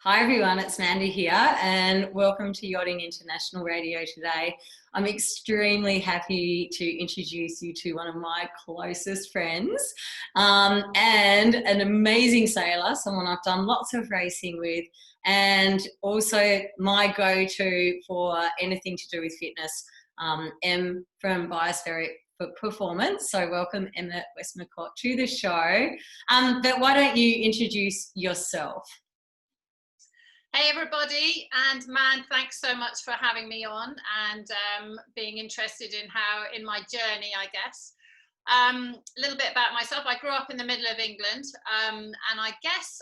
Hi everyone, it's Mandy here and welcome to Yachting International Radio today. I'm extremely happy to introduce you to one of my closest friends and an amazing sailor, someone I've done lots of racing with, and also my go-to for anything to do with fitness, Em from Biospheric Performance. So welcome Emma Westmacott to the show. But why don't you introduce yourself? Hey everybody, and man, thanks so much for having me on and being interested in my journey, I guess. A little bit about myself. I grew up in the middle of England, and I guess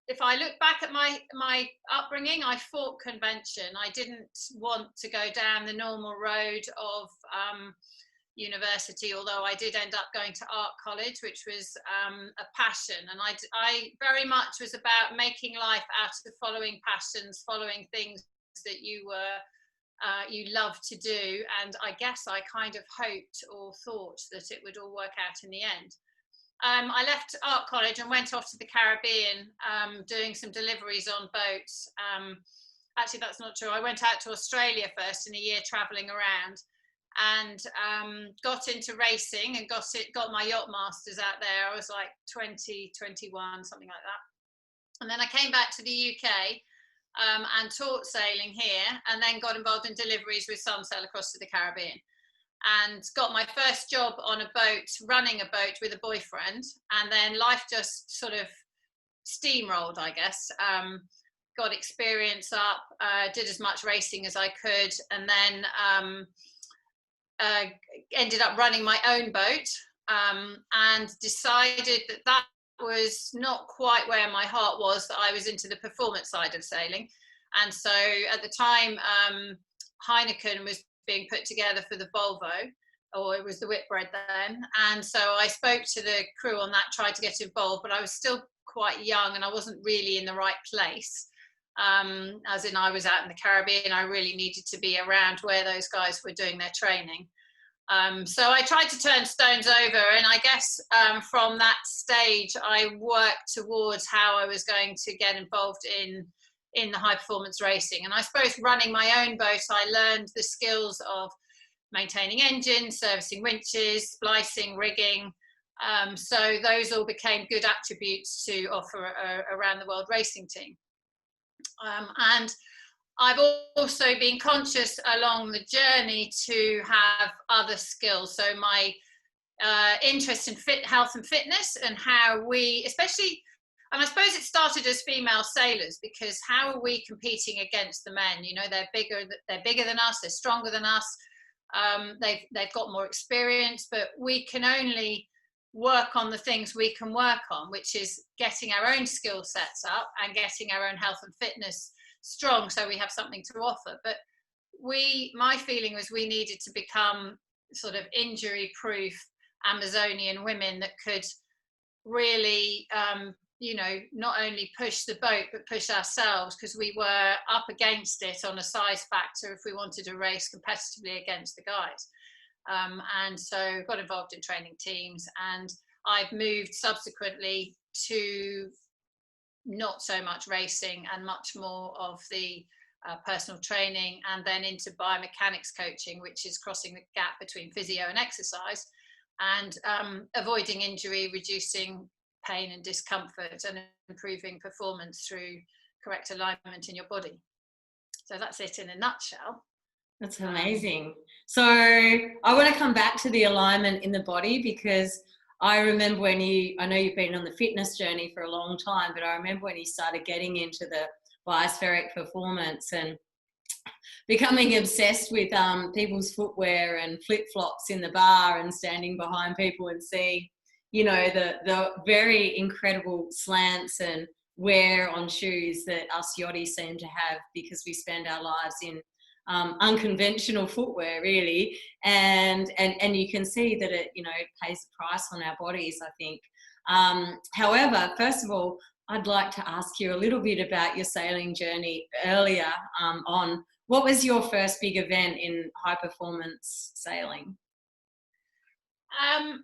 if I look back at my upbringing, I fought convention. I didn't want to go down the normal road of university, although I did end up going to art college, which was a passion. And I very much was about making life out of following passions, following things that you love to do. And I guess I kind of hoped or thought that it would all work out in the end. I left art college and went off to the Caribbean, doing some deliveries on boats. Actually, that's not true. I went out to Australia first in a year traveling around, and got into racing and got my yacht masters out there. I was like 20, 21, something like that. And then I came back to the UK and taught sailing here, and then got involved in deliveries with Sunsail across to the Caribbean, and got my first job on a boat, running a boat with a boyfriend. And then life just sort of steamrolled, I guess. Got experience up, did as much racing as I could, and then ended up running my own boat, and decided that was not quite where my heart was, that I was into the performance side of sailing. And so at the time, Heineken was being put together for the Volvo, or it was the Whitbread then. And so I spoke to the crew on that, tried to get involved, but I was still quite young and I wasn't really in the right place. As in, I was out in the Caribbean, I really needed to be around where those guys were doing their training. So I tried to turn stones over, and I guess from that stage I worked towards how I was going to get involved in the high performance racing. And I suppose running my own boat, I learned the skills of maintaining engines, servicing winches, splicing, rigging. So those all became good attributes to offer a around the world racing team. And I've also been conscious along the journey to have other skills. So my interest in health and fitness, and how we, especially, and I suppose it started as female sailors, because how are we competing against the men? You know, they're bigger than us, they're stronger than us, they've got more experience, but we can only work on the things we can work on, which is getting our own skill sets up and getting our own health and fitness strong, so we have something to offer. But my feeling was we needed to become sort of injury proof Amazonian women that could really not only push the boat but push ourselves, because we were up against it on a size factor if we wanted to race competitively against the guys. And so got involved in training teams, and I've moved subsequently to not so much racing and much more of the personal training, and then into biomechanics coaching, which is crossing the gap between physio and exercise, and avoiding injury, reducing pain and discomfort, and improving performance through correct alignment in your body. So that's it in a nutshell. That's amazing. So I want to come back to the alignment in the body, because I remember I know you've been on the fitness journey for a long time, but I remember when you started getting into the biospheric performance and becoming obsessed with people's footwear and flip-flops in the bar and standing behind people and seeing, the very incredible slants and wear on shoes that us yachties seem to have, because we spend our lives in unconventional footwear, really, and you can see that it pays a price on our bodies, I think. However, first of all, I'd like to ask you a little bit about your sailing journey earlier on. What was your first big event in high performance sailing?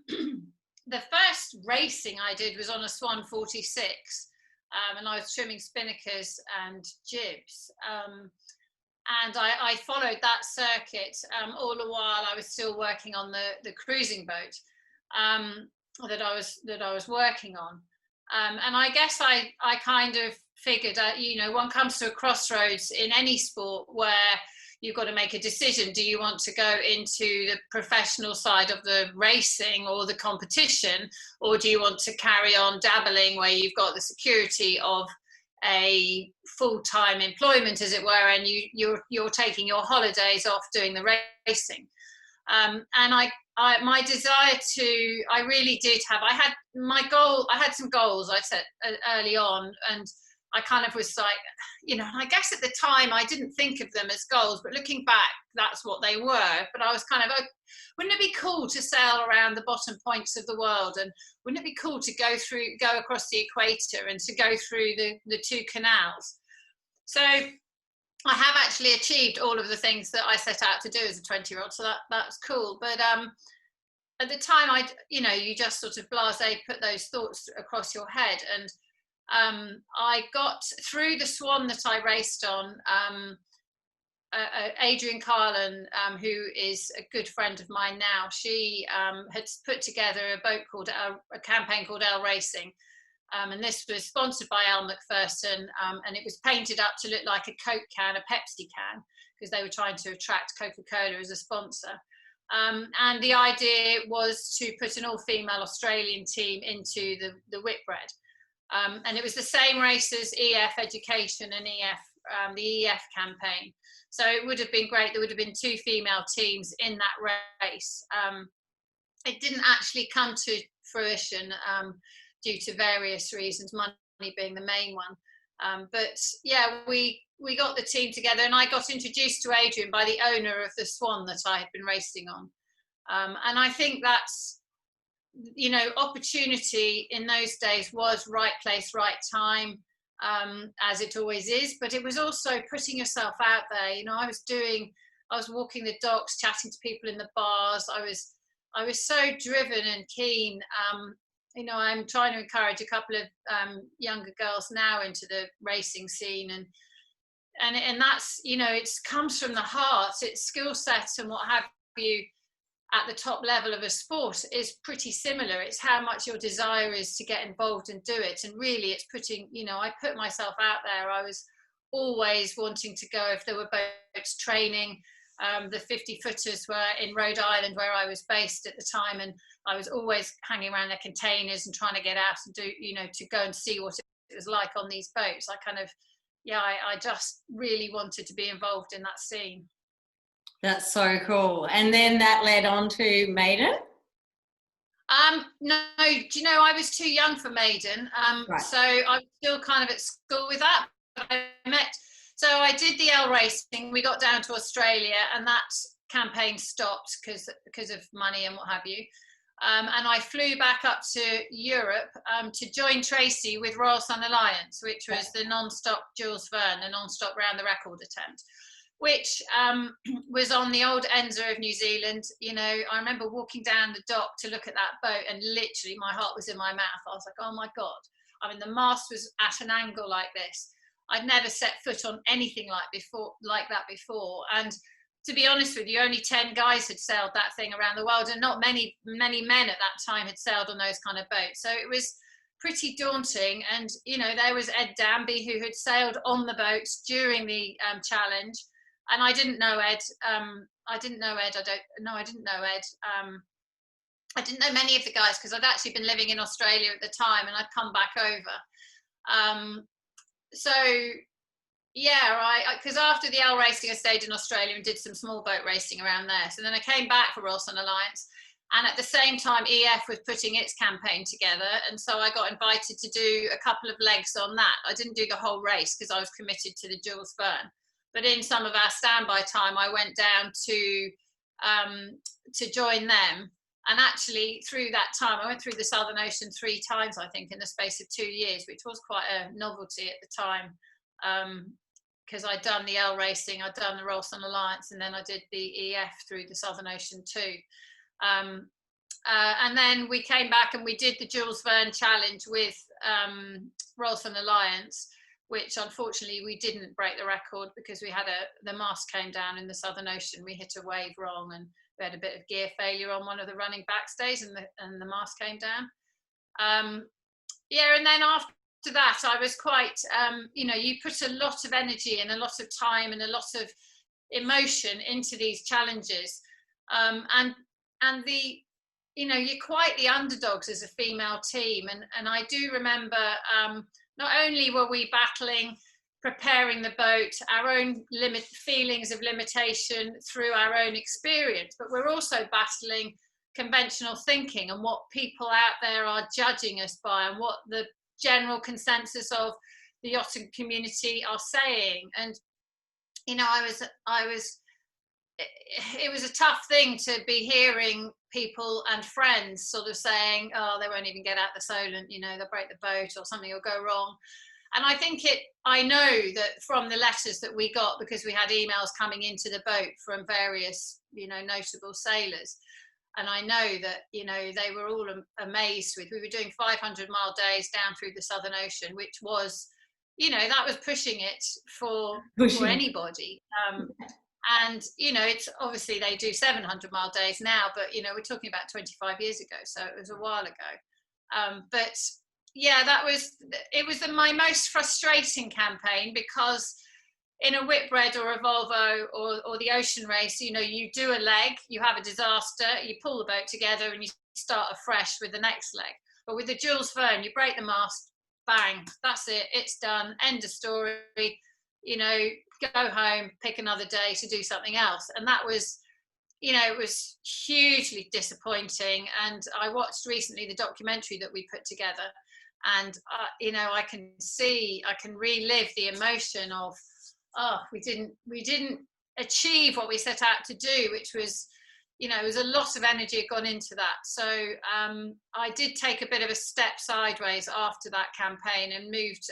The first racing I did was on a Swan 46, and I was trimming spinnakers and jibs. And I followed that circuit all the while I was still working on the cruising boat that I was working on. And I guess I kind of figured, one comes to a crossroads in any sport where you've got to make a decision. Do you want to go into the professional side of the racing or the competition, or do you want to carry on dabbling where you've got the security of a full-time employment, as it were, and you're taking your holidays off doing the racing? And my desire to, I really did have, I had some goals I set early on, and I kind of was like, I guess at the time I didn't think of them as goals, but looking back, that's what they were. But I was kind of, wouldn't it be cool to sail around the bottom points of the world? And wouldn't it be cool to go across the equator and to go through the two canals? So I have actually achieved all of the things that I set out to do as a 20-year-old. So that's cool. But at the time, you just sort of blasé put those thoughts across your head. And I got through the Swan that I raced on. Adrian Carlin, who is a good friend of mine now, she had put together a campaign called Elle Racing. And this was sponsored by Elle Macpherson, and it was painted up to look like a Coke can, a Pepsi can, because they were trying to attract Coca-Cola as a sponsor. And the idea was to put an all-female Australian team into the Whitbread. And it was the same race as EF Education and the EF campaign. So it would have been great. There would have been 2 female teams in that race. It didn't actually come to fruition due to various reasons, money being the main one. But yeah, we got the team together, and I got introduced to Adrian by the owner of the Swan that I had been racing on. And I think that's, opportunity in those days was right place, right time, as it always is. But it was also putting yourself out there. I was walking the docks, chatting to people in the bars. I was so driven and keen. I'm trying to encourage a couple of younger girls now into the racing scene, and that's, it comes from the heart. It's skill sets and what have you at the top level of a sport is pretty similar. It's how much your desire is to get involved and do it. And really it's putting, I put myself out there. I was always wanting to go if there were boats training. The 50-footers were in Rhode Island, where I was based at the time, and I was always hanging around their containers and trying to get out and do, to go and see what it was like on these boats. I just really wanted to be involved in that scene. That's so cool. And then that led on to Maiden? No, do you know, I was too young for Maiden. Right. So I was still kind of at school with that. So I did the Elle Racing. We got down to Australia, and that campaign stopped because of money and what have you. And I flew back up to Europe to join Tracy with Royal Sun Alliance, which was the non-stop Jules Verne, the non-stop round the record attempt, which was on the old Enza of New Zealand. I remember walking down the dock to look at that boat, and literally my heart was in my mouth. I was like, oh my God. The mast was at an angle like this. I'd never set foot on anything like that before. And to be honest with you, only 10 guys had sailed that thing around the world, and not many men at that time had sailed on those kind of boats. So it was pretty daunting. And, there was Ed Danby, who had sailed on the boats during the challenge. And I didn't know Ed. I didn't know Ed. I didn't know Ed. I didn't know many of the guys because I'd actually been living in Australia at the time, and I'd come back over. So yeah, because after the Elle Racing, I stayed in Australia and did some small boat racing around there. So then I came back for Royal Sun Alliance, and at the same time EF was putting its campaign together, and so I got invited to do a couple of legs on that. I didn't do the whole race because I was committed to the Jules Verne, but in some of our standby time I went down to join them. And actually through that time I went through the Southern Ocean 3 times, I think, in the space of 2 years, which was quite a novelty at the time, because I'd done the Elle Racing, I'd done the Royal Sun Alliance, and then I did the EF through the Southern Ocean too. And then we came back and we did the Jules Verne Challenge with Rolson Alliance, which unfortunately we didn't break the record because we had the mast came down in the Southern Ocean. We hit a wave wrong and we had a bit of gear failure on one of the running backstays, and the mast came down. And then after that, I was quite, you put a lot of energy and a lot of time and a lot of emotion into these challenges, and you're quite the underdogs as a female team, and I do remember not only were we battling, preparing the boat, our own feelings of limitation through our own experience, but we're also battling conventional thinking and what people out there are judging us by and what the general consensus of the yachting community are saying. And it was a tough thing to be hearing people and friends sort of saying, oh, they won't even get out the Solent, they'll break the boat or something will go wrong. And I know that from the letters that we got, because we had emails coming into the boat from various, notable sailors. And I know that, they were all amazed we were doing 500-mile days down through the Southern Ocean, which was, that was pushing it for anybody. And, it's obviously they do 700-mile days now, but, we're talking about 25 years ago. So it was a while ago. But yeah, it was my most frustrating campaign, because in a Whitbread or a Volvo or the ocean race, you do a leg, you have a disaster, you pull the boat together and you start afresh with the next leg. But with the Jules Verne, you break the mast, bang, that's it, it's done, end of story, go home, pick another day to do something else. And that was, it was hugely disappointing. And I watched recently the documentary that we put together, and I can relive the emotion of, we didn't achieve what we set out to do, which was, it was a lot of energy had gone into that. So I did take a bit of a step sideways after that campaign and moved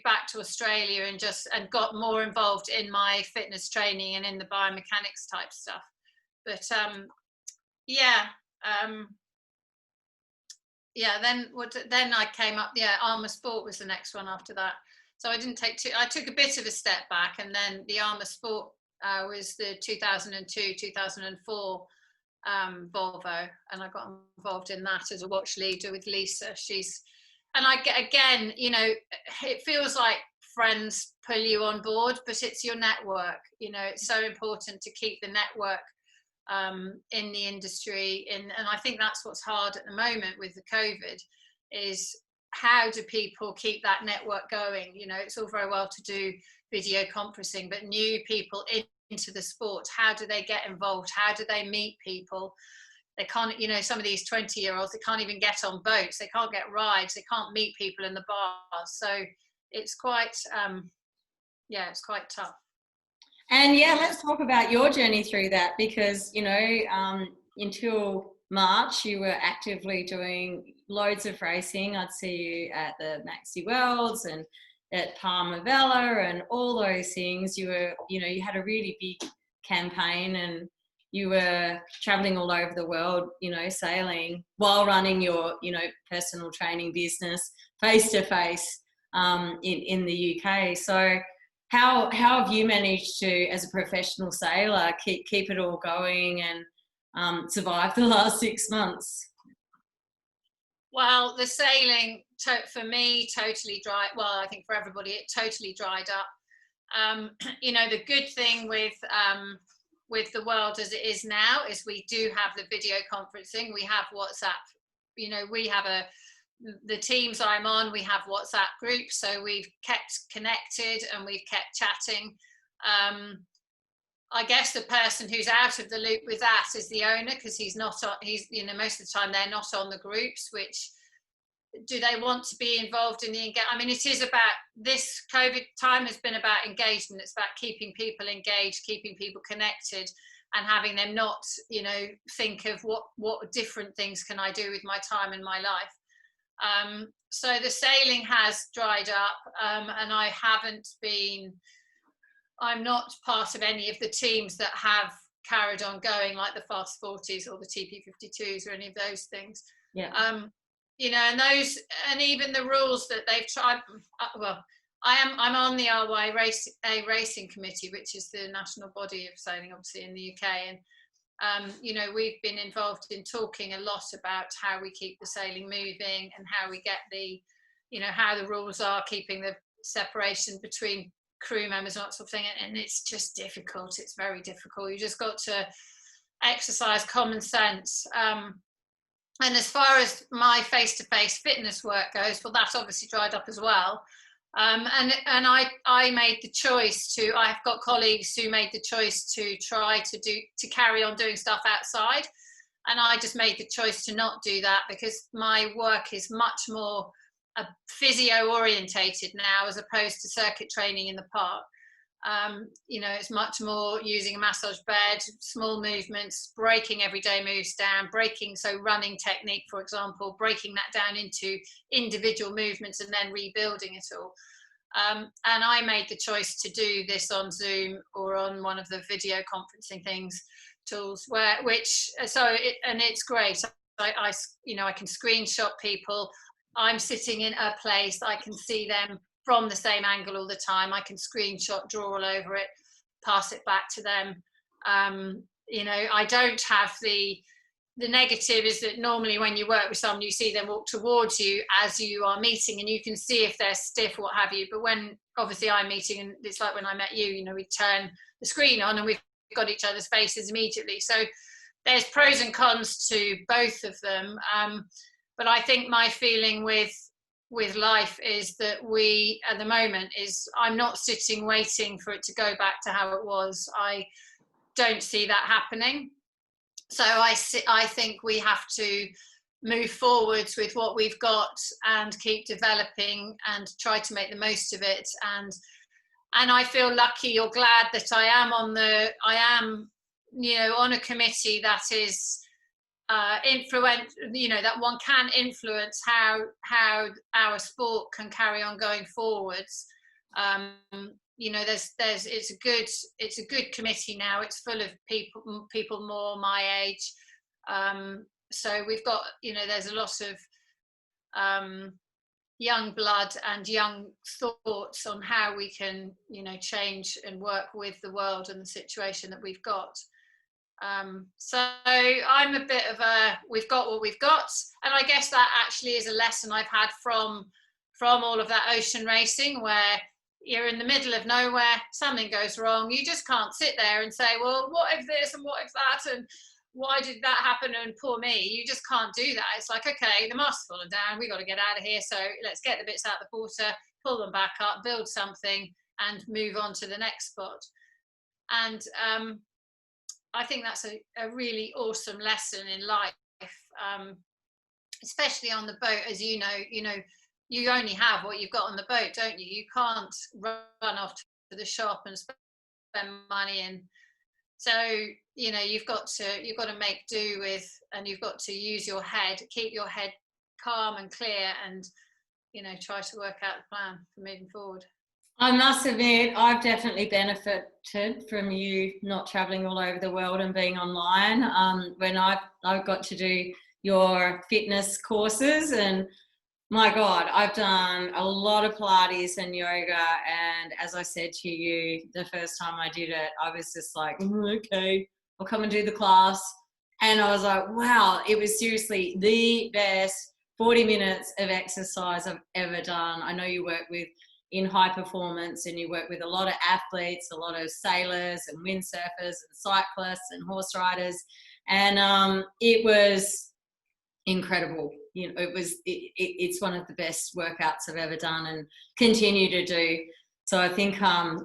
back to Australia and got more involved in my fitness training and in the biomechanics type stuff. But then I came up, Armour Sport was the next one after that. So I took a bit of a step back, and then the Armour Sport was the 2002, 2004 Volvo, and I got involved in that as a watch leader with Lisa. And I get, again, it feels like friends pull you on board, but it's your network. It's so important to keep the network in the industry. And I think that's what's hard at the moment with the COVID, is how do people keep that network going? It's all very well to do video conferencing, but new people into the sport, how do they get involved? How do they meet people? They can't, some of these 20-year-olds, they can't even get on boats, they can't get rides, they can't meet people in the bars. So it's quite, it's quite tough. And let's talk about your journey through that, because, until March, you were actively doing loads of racing. I'd see you at the Maxi Worlds and at Palma Vela and all those things. You were, you had a really big campaign, and you were traveling all over the world, sailing while running your, personal training business face to face in the UK. So how have you managed to, as a professional sailor, keep it all going and survive the last 6 months? Well, the sailing for me totally dried. Well, I think for everybody, it totally dried up. The good thing with the world as it is now is we do have the video conferencing. We have WhatsApp. We have the teams I'm on, we have WhatsApp groups, so we've kept connected and we've kept chatting. I guess the person who's out of the loop with that is the owner, because he's most of the time they're not on the groups. Which, do they want to be involved in the engagement? I mean, it is about, this COVID time has been about engagement. It's about keeping people engaged, keeping people connected, and having them not, think of what different things can I do with my time and my life. So the sailing has dried up, and I'm not part of any of the teams that have carried on going, like the Fast 40s or the TP52s or any of those things. Yeah. you know, and those, and even the rules that they've tried. Well, I'm on the RY racing committee, which is the national body of sailing, obviously in the UK, and you know, we've been involved in talking a lot about how we keep the sailing moving and how we get the, you know, how the rules are keeping the separation between crew members and that sort of thing, and it's just difficult. It's very difficult. You just got to exercise common sense. And as far as my face-to-face fitness work goes, well, that's obviously dried up as well. And I made the choice to, I've got colleagues who made the choice to try to carry on doing stuff outside. And I just made the choice to not do that, because my work is much more physio orientated now, as opposed to circuit training in the park. You know, it's much more using a massage bed, small movements, breaking everyday moves down, so running technique, for example, breaking that down into individual movements and then rebuilding it all. And I made the choice to do this on Zoom or on one of the video conferencing tools, and it's great. You know, I can screenshot people. I'm sitting in a place, I can see them from the same angle all the time. I can screenshot, draw all over it, pass it back to them. You know, I don't have the negative is that normally when you work with someone, you see them walk towards you as you are meeting, and you can see if they're stiff or what have you. But when obviously I'm meeting, and it's like when I met you, you know, we turn the screen on and we've got each other's faces immediately. So there's pros and cons to both of them. But I think my feeling with life is that we, at the moment, is I'm not sitting waiting for it to go back to how it was. I don't see that happening. So I think we have to move forwards with what we've got and keep developing and try to make the most of it. And I feel lucky or glad that I am, you know, on a committee that is you know, that one can influence how our sport can carry on going forwards. You know, it's a good committee now. It's full of people more my age. So we've got, you know, there's a lot of young blood and young thoughts on how we can, you know, change and work with the world and the situation that we've got. So I'm a bit of we've got what we've got, and I guess that actually is a lesson I've had from all of that ocean racing, where you're in the middle of nowhere, something goes wrong, you just can't sit there and say, well, what if this and what if that, and why did that happen, and poor me. You just can't do that. It's like, okay, the mast's fallen down, we got to get out of here, so let's get the bits out of the water, pull them back up, build something, and move on to the next spot. And I think that's a really awesome lesson in life, especially on the boat. As you know, you only have what you've got on the boat, don't you? You can't run off to the shop and spend money. And so, you know, you've got to make do with, and you've got to use your head, keep your head calm and clear, and, you know, try to work out the plan for moving forward. I must admit, I've definitely benefited from you not traveling all over the world and being online. When I've got to do your fitness courses, and my God, I've done a lot of Pilates and yoga. And as I said to you, the first time I did it, I was just like, okay, I'll come and do the class. And I was like, wow, it was seriously the best 40 minutes of exercise I've ever done. I know you work in high performance, and you work with a lot of athletes, a lot of sailors and windsurfers and cyclists and horse riders, and it was incredible. You know, it's one of the best workouts I've ever done and continue to do. So I think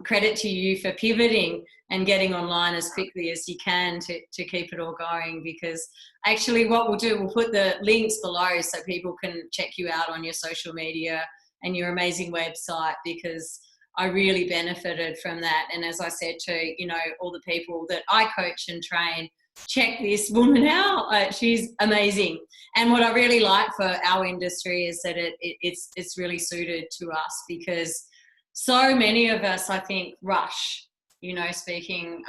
credit to you for pivoting and getting online as quickly as you can to keep it all going, because actually what we'll do, we'll put the links below so people can check you out on your social media and your amazing website, because I really benefited from that. And as I said to, you know, all the people that I coach and train, check this woman out. She's amazing. And what I really like for our industry is that it's really suited to us, because so many of us, I think, rush, you know, speaking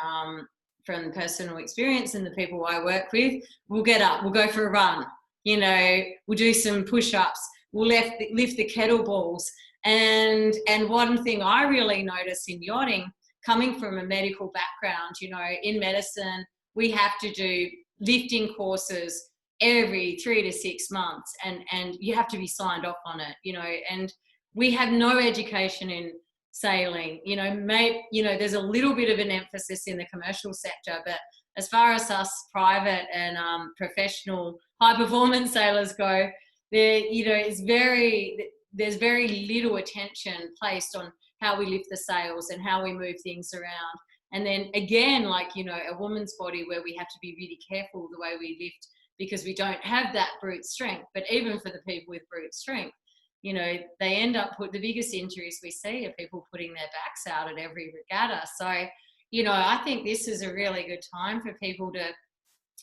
from personal experience and the people I work with, we'll get up, we'll go for a run. we'll do some push-ups, we'll lift the kettlebells. And one thing I really notice in yachting, coming from a medical background, in medicine, we have to do lifting courses every 3 to 6 months, and you have to be signed off on it, and we have no education in sailing. There's a little bit of an emphasis in the commercial sector, but as far as us private and professional high performance sailors go, there's very little attention placed on how we lift the sails and how we move things around. And then again, a woman's body, where we have to be really careful the way we lift, because we don't have that brute strength. But even for the people with brute strength, they end up the biggest injuries we see are people putting their backs out at every regatta. So, I think this is a really good time for people to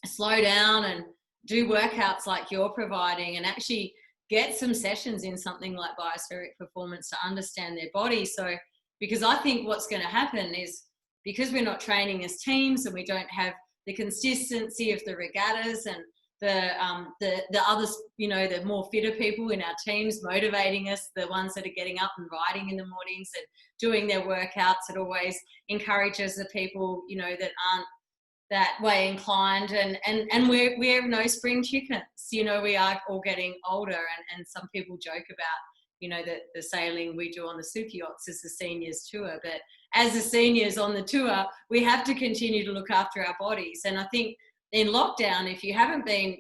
slow down and do workouts like you're providing, and actually get some sessions in something like biospheric performance to understand their body. So, because I think what's going to happen is, because we're not training as teams and we don't have the consistency of the regattas and the others, the more fitter people in our teams motivating us, the ones that are getting up and riding in the mornings and doing their workouts, it always encourages the people, that aren't that way inclined, and we're no spring chickens. We are all getting older, and some people joke about, the sailing we do on the super yachts is the seniors tour, but as the seniors on the tour, we have to continue to look after our bodies. And I think in lockdown, if you haven't been,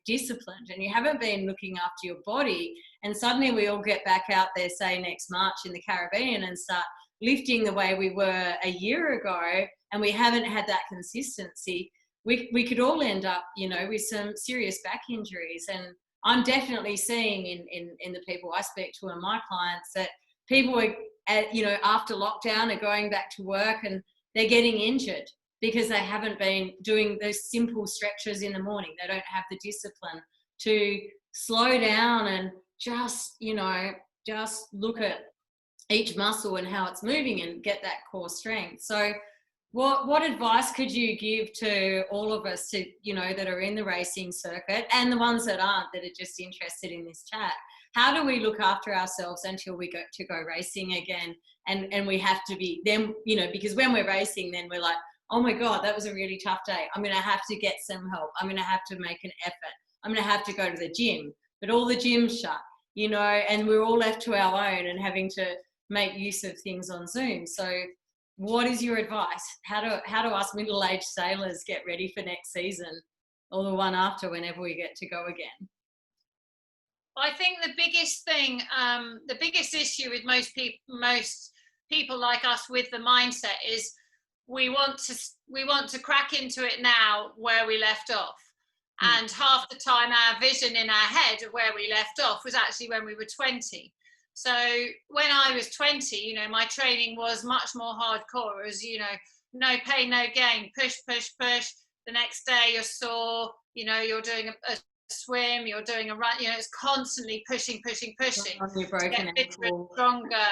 disciplined and you haven't been looking after your body, and suddenly we all get back out there, say next March in the Caribbean, and start lifting the way we were a year ago, and we haven't had that consistency, we could all end up, with some serious back injuries. And I'm definitely seeing in the people I speak to and my clients that people are, after lockdown, are going back to work and they're getting injured because they haven't been doing those simple stretches in the morning. They don't have the discipline to slow down and just look at each muscle and how it's moving and get that core strength. So what advice could you give to all of us that are in the racing circuit, and the ones that aren't, that are just interested in this chat? How do we look after ourselves until we go racing again? And we have to be then, because when we're racing, then we're like, oh my God, that was a really tough day. I'm going to have to get some help. I'm going to have to make an effort. I'm going to have to go to the gym, but all the gyms shut, and we're all left to our own and having to make use of things on Zoom. So what is your advice? How do us middle-aged sailors get ready for next season, or the one after, whenever we get to go again? I think the biggest thing, the biggest issue with most people like us with the mindset is we want to crack into it now where we left off. And half the time our vision in our head of where we left off was actually when we were 20. So when I was 20, my training was much more hardcore, as no pain, no gain, push, push, push. The next day you're sore, you're doing a swim, you're doing a run, it's constantly pushing. On your broken ankle. Stronger.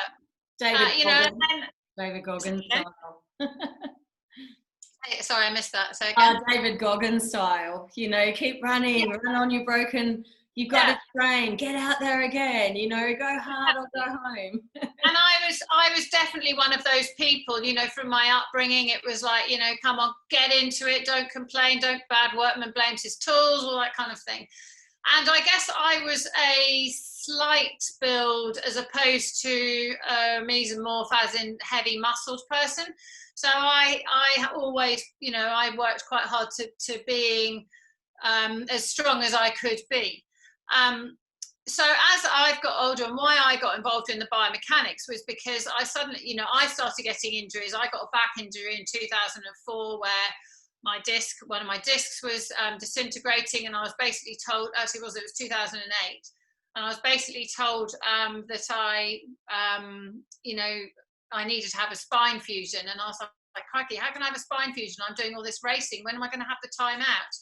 David Goggins style. Sorry, I missed that. So again. David Goggins style. Keep running, run on your broken. You've got to train, get out there again, go hard or go home. And I was definitely one of those people, from my upbringing. It was like, come on, get into it, don't complain, don't bad workman blames his tools, all that kind of thing. And I guess I was a slight build as opposed to mesomorph, as in heavy muscled person. So I always, I worked quite hard to being as strong as I could be. So as I've got older, and why I got involved in the biomechanics was because I suddenly, I started getting injuries. I got a back injury in 2004 where one of my discs was disintegrating, and I was basically told, it was 2008, and I was basically told that I needed to have a spine fusion. And I was like, crikey, how can I have a spine fusion? I'm doing all this racing. When am I going to have the time out?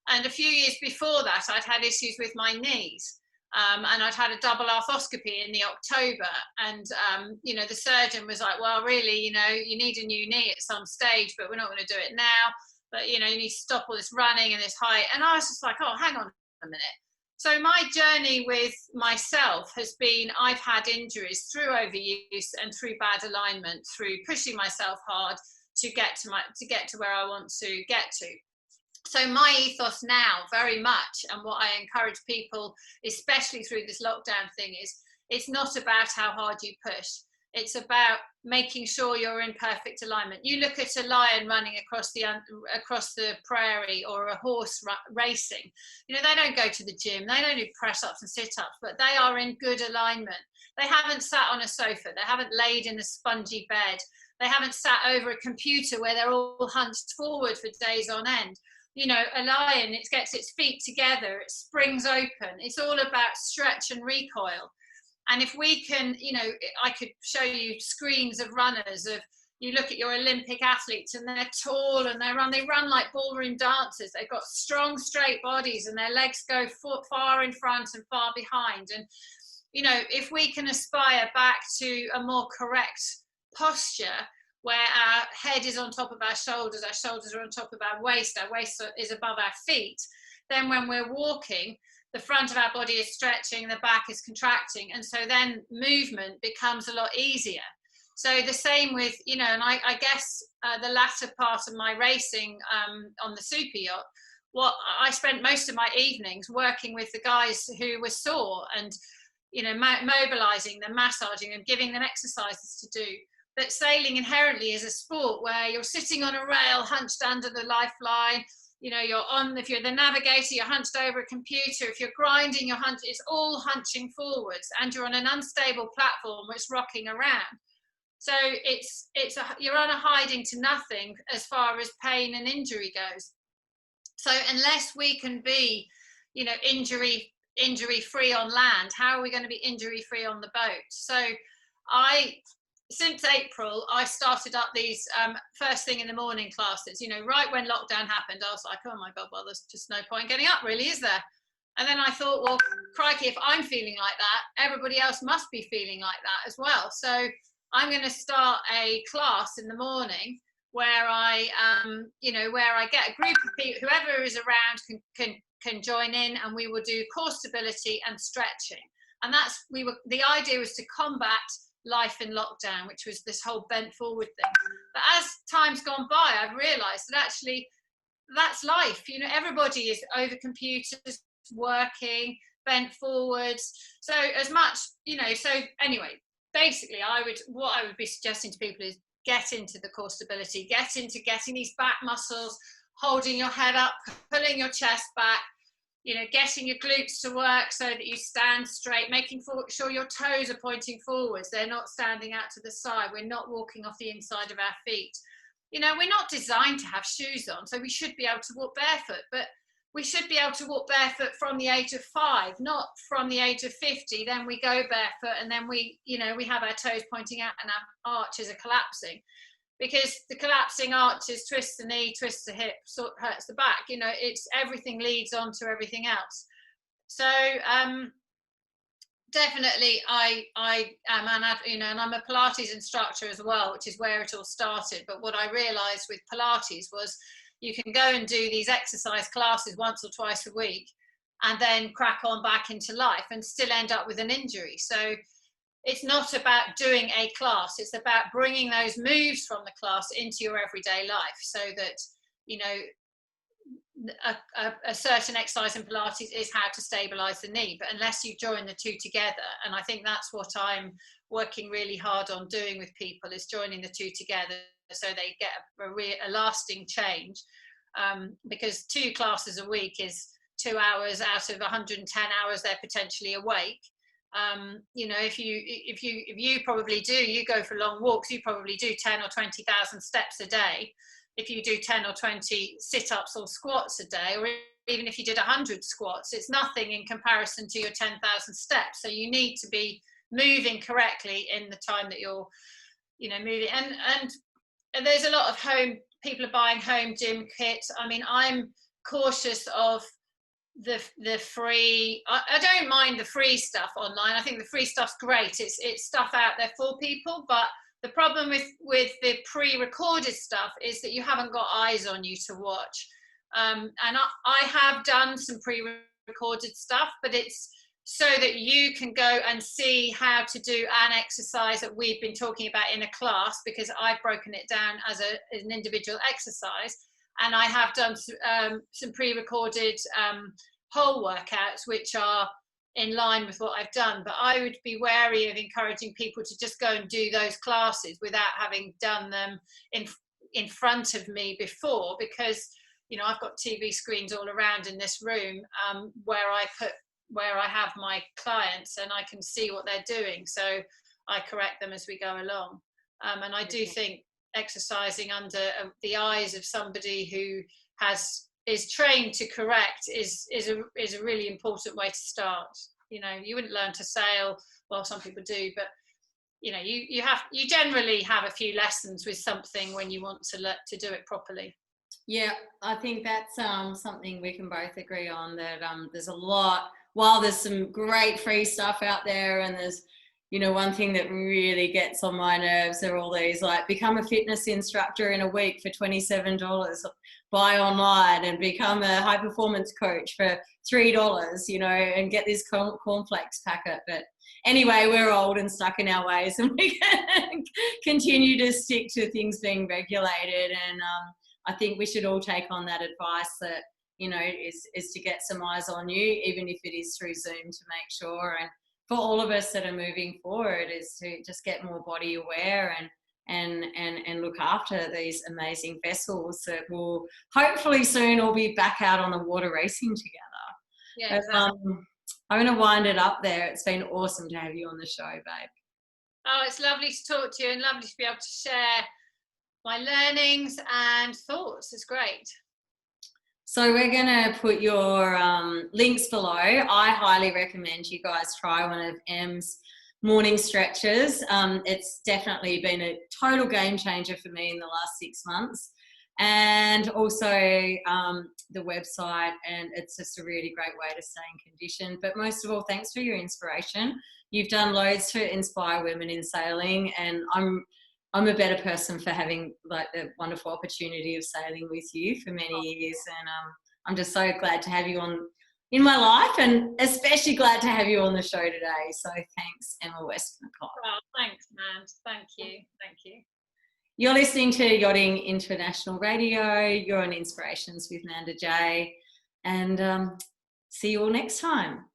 And a few years before that, I'd had issues with my knees. And I'd had a double arthroscopy in the October. And, the surgeon was like, well, really, you need a new knee at some stage, but we're not going to do it now. But, you need to stop all this running and this height. And I was just like, oh, hang on a minute. So my journey with myself has been, I've had injuries through overuse and through bad alignment, through pushing myself hard to get to where I want to get to. So my ethos now, very much, and what I encourage people, especially through this lockdown thing, is it's not about how hard you push. It's about making sure you're in perfect alignment. You look at a lion running across the prairie, or a horse racing. You know, they don't go to the gym, they don't do press-ups and sit-ups, but they are in good alignment. They haven't sat on a sofa, they haven't laid in a spongy bed, they haven't sat over a computer where they're all hunched forward for days on end. You know, a lion, it gets its feet together, it springs open. It's all about stretch and recoil. And if we can, you know, I could show you screens of runners, of, you look at your Olympic athletes and they're tall and they run like ballroom dancers. They've got strong, straight bodies and their legs go far in front and far behind. And, you know, if we can aspire back to a more correct posture, where our head is on top of our shoulders are on top of our waist is above our feet, then when we're walking, the front of our body is stretching, the back is contracting, and so then movement becomes a lot easier. So the same with, you know, and I guess the latter part of my racing on the super yacht, what I spent most of my evenings working with the guys who were sore and, you know, mobilizing them, massaging them, giving them exercises to do. But sailing inherently is a sport where you're sitting on a rail, hunched under the lifeline. You know, if you're the navigator, you're hunched over a computer. If you're grinding, it's all hunching forwards, and you're on an unstable platform which is rocking around. So you're on a hiding to nothing as far as pain and injury goes. So unless we can be, you know, injury free on land, how are we going to be injury free on the boat? So since April, I started up these first thing in the morning classes. You know, right when lockdown happened, I was like, oh my God, well, there's just no point getting up, really, is there? And then I thought, well, crikey, if I'm feeling like that, everybody else must be feeling like that as well. So I'm going to start a class in the morning where I get a group of people, whoever is around can join in, and we will do core stability and stretching. And the idea was to combat life in lockdown, which was this whole bent forward thing. But as time's gone by, I've realized that actually that's life. You know, everybody is over computers, working, bent forwards. So as much, you know, so anyway, basically what I would be suggesting to people is get into the core stability, get into getting these back muscles, holding your head up, pulling your chest back, you know, getting your glutes to work so that you stand straight, making sure your toes are pointing forwards, they're not standing out to the side, we're not walking off the inside of our feet. You know, we're not designed to have shoes on, so we should be able to walk barefoot, but we should be able to walk barefoot from the age of 5, not from the age of 50. Then we go barefoot and then we have our toes pointing out and our arches are collapsing. Because the collapsing arches twist the knee, twist the hip, hurts the back. You know, everything leads on to everything else. So definitely, I am and I'm a Pilates instructor as well, which is where it all started. But what I realised with Pilates was you can go and do these exercise classes once or twice a week, and then crack on back into life and still end up with an injury. So it's not about doing a class, it's about bringing those moves from the class into your everyday life, so that, you know, a certain exercise in Pilates is how to stabilize the knee, but unless you join the two together, and I think that's what I'm working really hard on doing with people, is joining the two together so they get a lasting change, because 2 classes a week is 2 hours out of 110 hours they're potentially awake. You know, if you probably do, you go for long walks, you probably do 10 or 20,000 steps a day. If you do 10 or 20 sit-ups or squats a day, or even if you did 100 squats, it's nothing in comparison to your 10,000 steps. So you need to be moving correctly in the time that you're, you know, moving. And there's a lot of people are buying home gym kits. I mean, I'm cautious of the free. I don't mind the free stuff online. I think the free stuff's great. It's stuff out there for people, but the problem with the pre-recorded stuff is that you haven't got eyes on you to watch. And I have done some recorded stuff, but it's so that you can go and see how to do an exercise that we've been talking about in a class, because I've broken it down as an individual exercise, and I have done some pre-recorded whole workouts which are in line with what I've done. But I would be wary of encouraging people to just go and do those classes without having done them in front of me before, because I've got TV screens all around in this room where I have my clients, and I can see what they're doing, so I correct them as we go along. And I do think exercising under the eyes of somebody who is trained to correct is a really important way to start. You wouldn't learn to sail, well, some people do, but you generally have a few lessons with something when you want to do it properly. Yeah, I think that's something we can both agree on, that there's a lot. While there's some great free stuff out there, and there's one thing that really gets on my nerves are all these, like, become a fitness instructor in a week for $27, buy online, and become a high performance coach for $3, and get this cornflakes packet. But anyway, we're old and stuck in our ways, and we can continue to stick to things being regulated. And I think we should all take on that advice that, is to get some eyes on you, even if it is through Zoom, to make sure. And for all of us that are moving forward, is to just get more body aware and look after these amazing vessels that will hopefully soon all be back out on the water racing together. Yeah, exactly. I'm going to wind it up there. It's been awesome to have you on the show, babe. Oh, it's lovely to talk to you, and lovely to be able to share my learnings and thoughts. It's great. So we're going to put your links below. I highly recommend you guys try one of Em's morning stretches. It's definitely been a total game changer for me in the last 6 months. And also the website, and it's just a really great way to stay in condition. But most of all, thanks for your inspiration. You've done loads to inspire women in sailing, and I'm a better person for having like the wonderful opportunity of sailing with you for many years. And I'm just so glad to have you on in my life, and especially glad to have you on the show today. So thanks, Emma Westmacott. Oh, thanks, man. Thank you. Thank you. You're listening to Yachting International Radio. You're on Inspirations with Nanda J. And see you all next time.